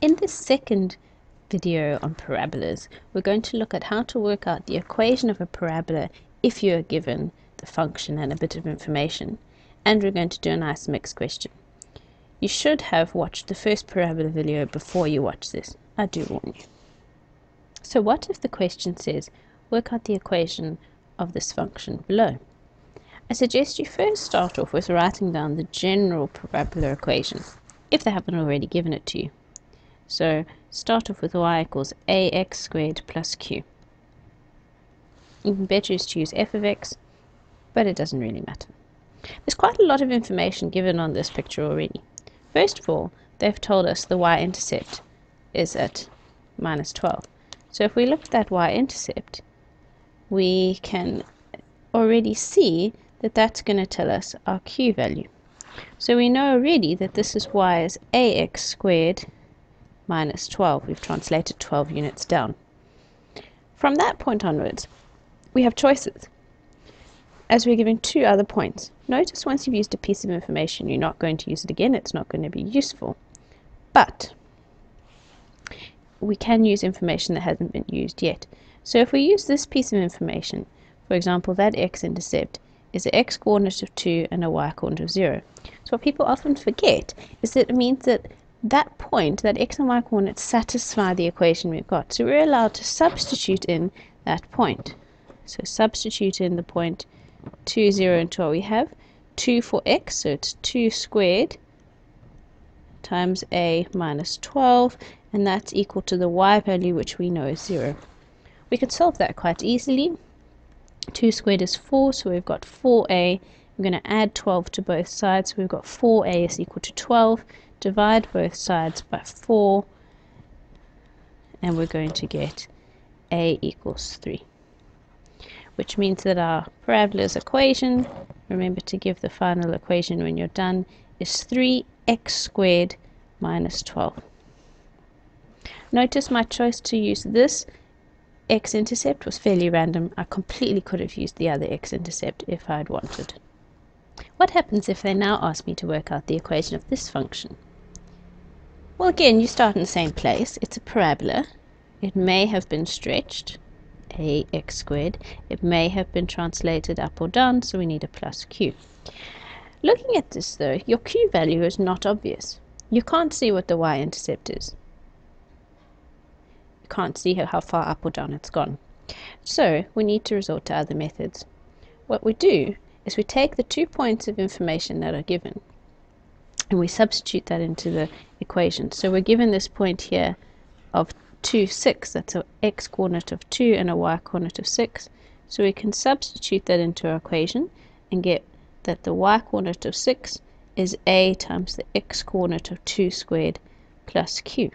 In this second video on parabolas, we're going to look at how to work out the equation of a parabola if you are given the function and a bit of information. And we're going to do a nice mixed question. You should have watched the first parabola video before you watch this. I do warn you. So what if the question says, work out the equation of this function below? I suggest you first start off with writing down the general parabola equation, if they haven't already given it to you. So start off with y equals ax squared plus q. You can better choose f of x, but it doesn't really matter. There's quite a lot of information given on this picture already. First of all, they've told us the y-intercept is at minus 12. So if we look at that y-intercept, we can already see that that's going to tell us our q value. So we know already that this is y is ax squared minus 12. We've translated 12 units down. From that point onwards, we have choices, as we're given two other points. Notice once you've used a piece of information, you're not going to use it again. It's not going to be useful. But we can use information that hasn't been used yet. So if we use this piece of information, for example, that x-intercept is an x-coordinate of 2 and a y-coordinate of 0. So what people often forget is that it means that that point, that x and y coordinates, satisfy the equation we've got. So we're allowed to substitute in that point. So substitute in the point 2, 0, and 12. We have 2 for x, so it's 2 squared times a minus 12, and that's equal to the y value, which we know is 0. We could solve that quite easily. 2 squared is 4, so we've got 4a. We're going to add 12 to both sides, so we've got 4a is equal to 12. Divide both sides by 4, and we're going to get a equals 3. Which means that our parabola's equation, remember to give the final equation when you're done, is 3x squared minus 12. Notice my choice to use this x-intercept was fairly random. I completely could have used the other x-intercept if I'd wanted. What happens if they now ask me to work out the equation of this function? Well, again, you start in the same place. It's a parabola. It may have been stretched, ax squared. It may have been translated up or down, so we need a plus q. Looking at this, though, your q value is not obvious. You can't see what the y-intercept is. You can't see how far up or down it's gone. So we need to resort to other methods. What we do is we take the 2 points of information that are given, and we substitute that into the equation. So we're given this point here of 2, 6. That's an x-coordinate of 2 and a y-coordinate of 6. So we can substitute that into our equation and get that the y-coordinate of 6 is a times the x-coordinate of 2 squared plus q.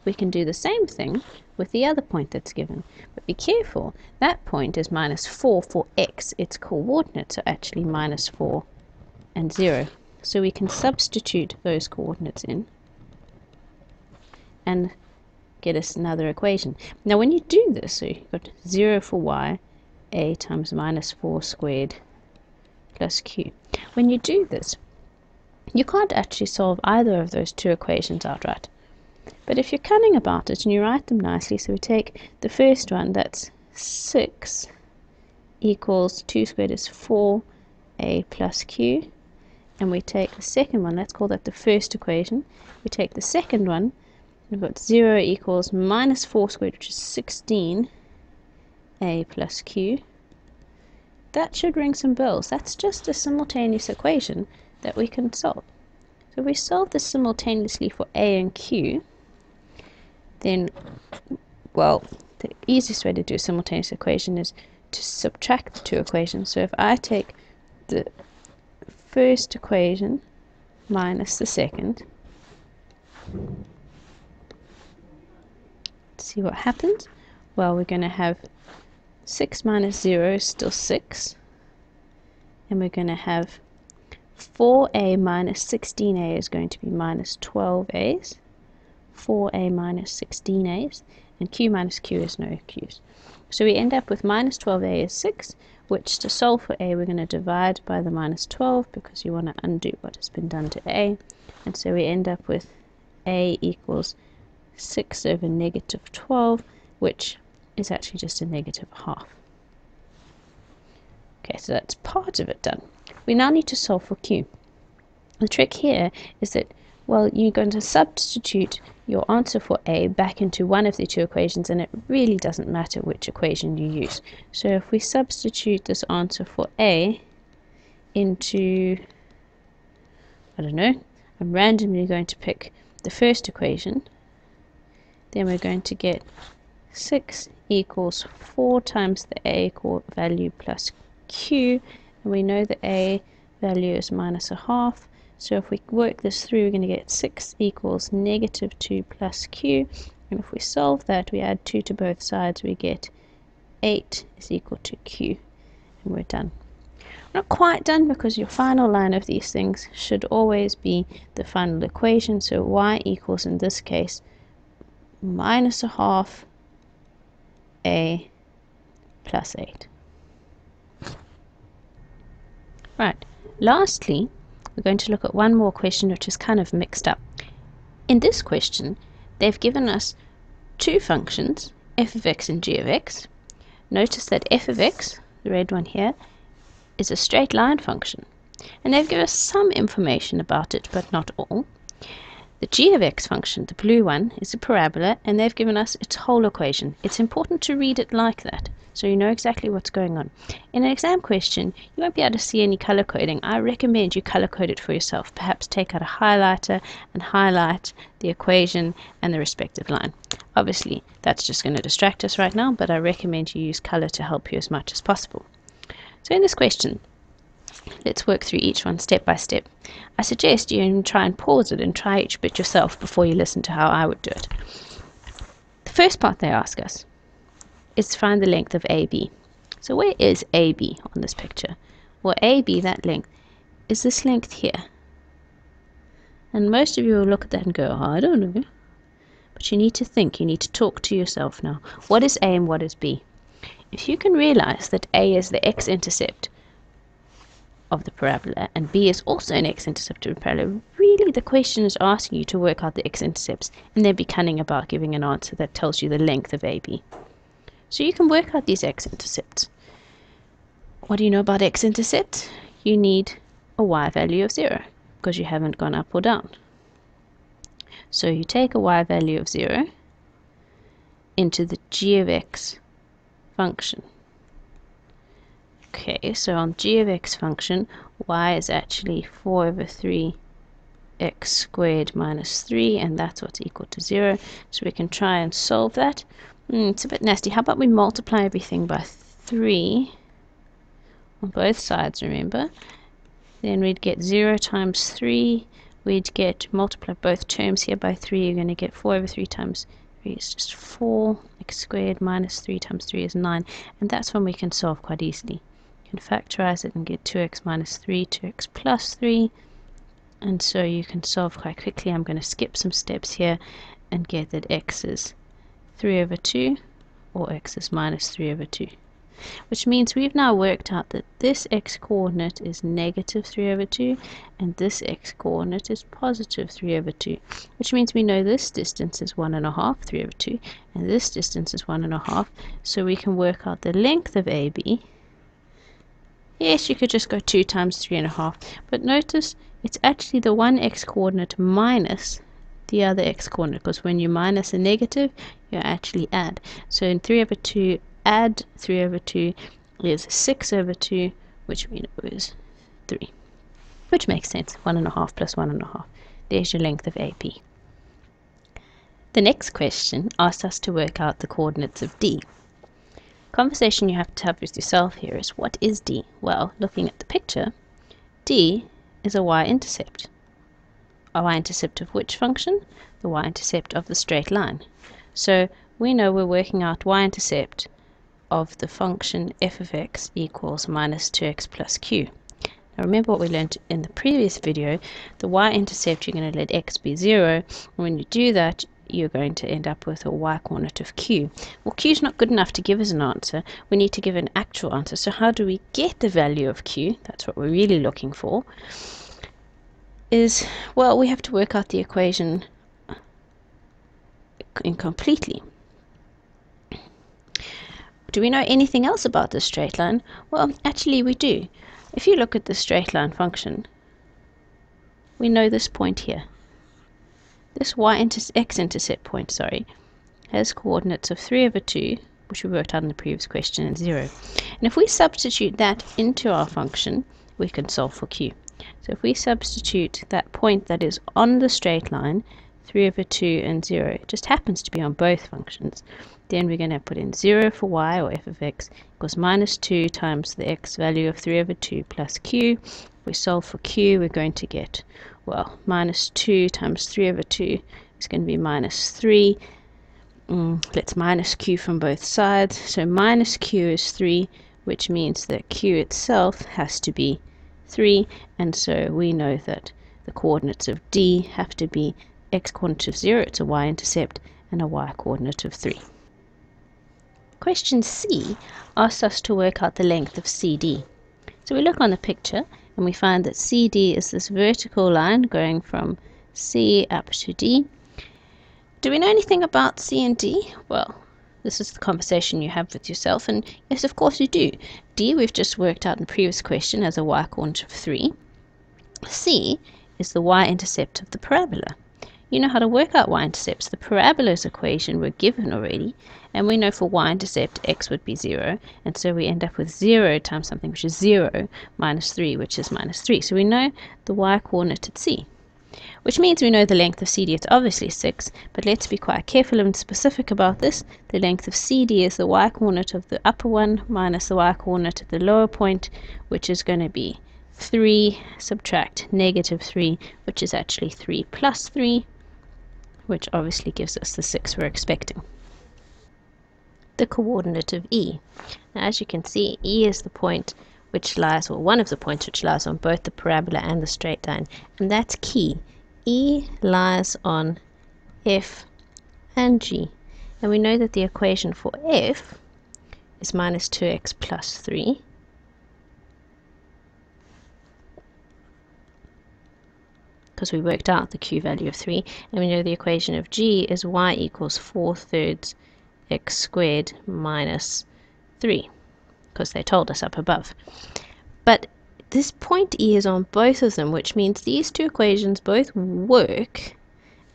We can do the same thing with the other point that's given. But be careful, that point is minus 4 for x, its coordinates are actually minus 4 and 0. So we can substitute those coordinates in and get us another equation. Now when you do this, so you've got 0 for y, a times minus 4 squared plus q. When you do this, you can't actually solve either of those two equations outright. But if you're cunning about it and you write them nicely, so we take the first one, that's 6 equals 2 squared is 4a plus q. And we take the second one, let's call that the first equation. We take the second one, we've got 0 equals minus 4 squared, which is 16a plus q. That should ring some bells. That's just a simultaneous equation that we can solve. So if we solve this simultaneously for a and q, then, well, the easiest way to do a simultaneous equation is to subtract the two equations. So if I take the first equation minus the second, let's see what happens. Well, we're going to have 6 minus 0 is still 6, and we're going to have 4a minus 16a is going to be minus 12a's, 4a minus 16a's, and q minus q is no q's. So we end up with minus 12a is 6, which to solve for a we're going to divide by the minus 12 because you want to undo what has been done to a, and so we end up with a equals 6 over negative 12, which is actually just a negative half. Okay, so that's part of it done. We now need to solve for q. The trick here is that, well, you're going to substitute your answer for a back into one of the two equations, and it really doesn't matter which equation you use. So if we substitute this answer for a into, I don't know, I'm randomly going to pick the first equation, then we're going to get 6 equals 4 times the a value plus q, and we know the a value is minus a half. So if we work this through, we're going to get 6 equals negative 2 plus q, and if we solve that, we add 2 to both sides, we get 8 is equal to q, and we're done. Not quite done, because your final line of these things should always be the final equation. So y equals, in this case, minus a half a plus 8. Right, lastly, we're going to look at one more question which is kind of mixed up. In this question, they've given us two functions, f of x and g of x. Notice that f of x, the red one here, is a straight line function, and they've given us some information about it, but not all. The g of x function, the blue one, is a parabola, and they've given us its whole equation. It's important to read it like that, so you know exactly what's going on. In an exam question, you won't be able to see any color coding. I recommend you color code it for yourself. Perhaps take out a highlighter and highlight the equation and the respective line. Obviously, that's just going to distract us right now, but I recommend you use color to help you as much as possible. So in this question, let's work through each one step by step. I suggest you try and pause it and try each bit yourself before you listen to how I would do it. The first part they ask us is to find the length of AB. So where is AB on this picture? Well, AB, that length, is this length here. And most of you will look at that and go, oh, I don't know. But you need to think, you need to talk to yourself now. What is A and what is B? If you can realize that A is the x-intercept of the parabola and B is also an x-intercept of the parabola, really the question is asking you to work out the x-intercepts and then be cunning about giving an answer that tells you the length of AB. So you can work out these x-intercepts. What do you know about x-intercepts? You need a y value of 0 because you haven't gone up or down. So you take a y value of 0 into the g of x function. Okay, so on g of x function, y is actually 4 over 3 x squared minus 3, and that's what's equal to 0. So we can try and solve that. It's a bit nasty. How about we multiply everything by 3 on both sides, remember? Then we'd get 0 times 3. We'd get, multiply both terms here by 3. You're going to get 4 over 3 times 3 is just 4. X squared minus 3 times 3 is 9. And that's one we can solve quite easily. You can factorize it and get 2x minus 3, 2x plus 3. And so you can solve quite quickly. I'm going to skip some steps here and get that x is 3 over 2, or x is minus 3 over 2. Which means we've now worked out that this x-coordinate is negative 3 over 2, and this x-coordinate is positive 3 over 2. Which means we know this distance is 1.5, 3 over 2, and this distance is 1.5, so we can work out the length of AB. Yes, you could just go 2 times 3.5, but notice it's actually the one x-coordinate minus the other x-coordinate, because when you minus a negative, you actually add. So in 3 over 2, add 3 over 2 is 6 over 2, which we know is 3. Which makes sense, 1.5 plus 1.5. There's your length of AP. The next question asks us to work out the coordinates of D. Conversation you have to have with yourself here is, what is D? Well, looking at the picture, D is a y-intercept. A y-intercept of which function? The y-intercept of the straight line. So we know we're working out y-intercept of the function f of x equals minus 2x plus q. Now remember what we learned in the previous video, the y-intercept, you're going to let x be 0, and when you do that, you're going to end up with a y-coordinate of q. Well, q is not good enough to give us an answer. We need to give an actual answer. So how do we get the value of q? That's what we're really looking for. Is, well, we have to work out the equation incompletely. Do we know anything else about this straight line? Well, actually we do. If you look at the straight line function, we know this point here. This x-intercept point, has coordinates of 3/2, which we worked out in the previous question, and 0. And if we substitute that into our function, we can solve for q. So if we substitute that point that is on the straight line, 3/2 and 0, it just happens to be on both functions, then we're going to put in 0 for y, or f of x, equals minus 2 times the x value of 3/2 plus q. If we solve for q, we're going to get, well, minus 2 times 3/2 is going to be minus 3. Let's minus q from both sides. So minus q is 3, which means that q itself has to be 3. And so we know that the coordinates of D have to be x coordinate of 0, it's a y-intercept, and a y-coordinate of 3. Question C asks us to work out the length of CD. So we look on the picture and we find that CD is this vertical line going from C up to D. Do we know anything about C and D? Well, this is the conversation you have with yourself, and yes, of course you do. D we've just worked out in the previous question as a y-coordinate of 3. C is the y-intercept of the parabola. You know how to work out y-intercepts. The parabolas equation we're given already, and we know for y-intercept x would be 0, and so we end up with 0 times something which is 0 minus 3, which is minus 3. So we know the y-coordinate at C, which means we know the length of CD. It's obviously 6, but let's be quite careful and specific about this. The length of CD is the y-coordinate of the upper one minus the y-coordinate of the lower point, which is going to be 3 subtract negative 3, which is actually 3 plus 3, which obviously gives us the 6 we're expecting. The coordinate of E. Now, as you can see, E is the point which lies, or one of the points which lies on both the parabola and the straight line, and that's key. E lies on F and G, and we know that the equation for F is minus 2x plus 3, because we worked out the q value of 3, and we know the equation of G is y equals 4/3 x squared minus 3, because they told us up above. But this point E is on both of them, which means these two equations both work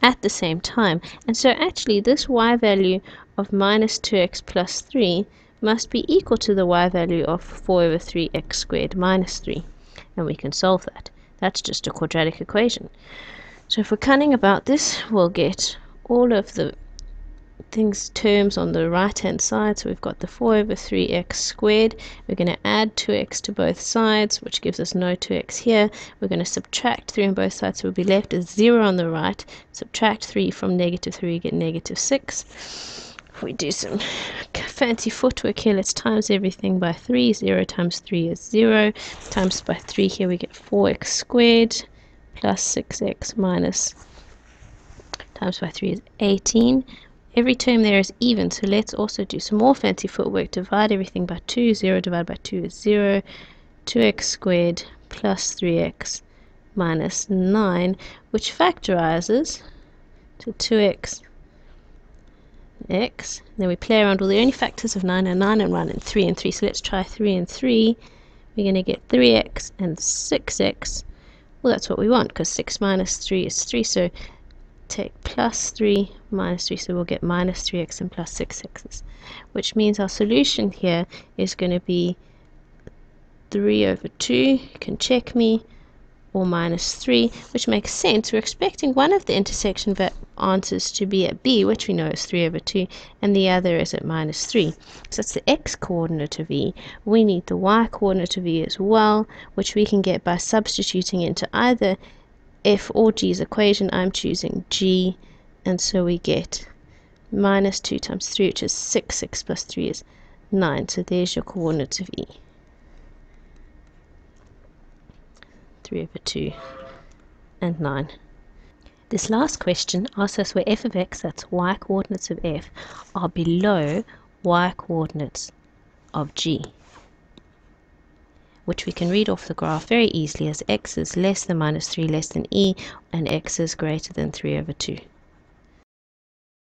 at the same time, and so actually this y value of minus 2x plus 3 must be equal to the y value of 4/3 x squared minus 3, and we can solve that. That's just a quadratic equation. So if we're cunning about this, we'll get all of the terms on the right hand side. So we've got the 4/3 x squared. We're going to add 2x to both sides, which gives us no 2x here. We're going to subtract 3 on both sides, so we'll be left as 0 on the right. Subtract 3 from negative 3, we get negative 6. If we do some fancy footwork here, let's times everything by 3. 0 times 3 is 0. Times by 3 here, we get 4x squared plus 6x minus times by 3 is 18. Every term there is even, so let's also do some more fancy footwork. Divide everything by 2. 0 divided by 2 is 0. 2x squared plus 3x minus 9, which factorizes to 2x x. Then we play around with the only factors of 9 and 9 and 1 and 3 and 3. So let's try 3 and 3. We're going to get 3x and 6x. Well, that's what we want, because 6 minus 3 is 3. So take plus 3 minus 3. So we'll get minus 3x and plus 6x, which means our solution here is going to be 3/2. You can check me. Or minus 3, which makes sense. We're expecting one of the intersection answers to be at B, which we know is 3/2, and the other is at minus 3. So that's the x-coordinate of E. We need the y-coordinate of E as well, which we can get by substituting into either F or G's equation. I'm choosing G, and so we get minus 2 times 3, which is 6. 6 plus 3 is 9. So there's your coordinates of E. 3/2 and 9. This last question asks us where f of x, that's y coordinates of f, are below y coordinates of g, which we can read off the graph very easily as x is less than minus 3 less than e, and x is greater than 3/2.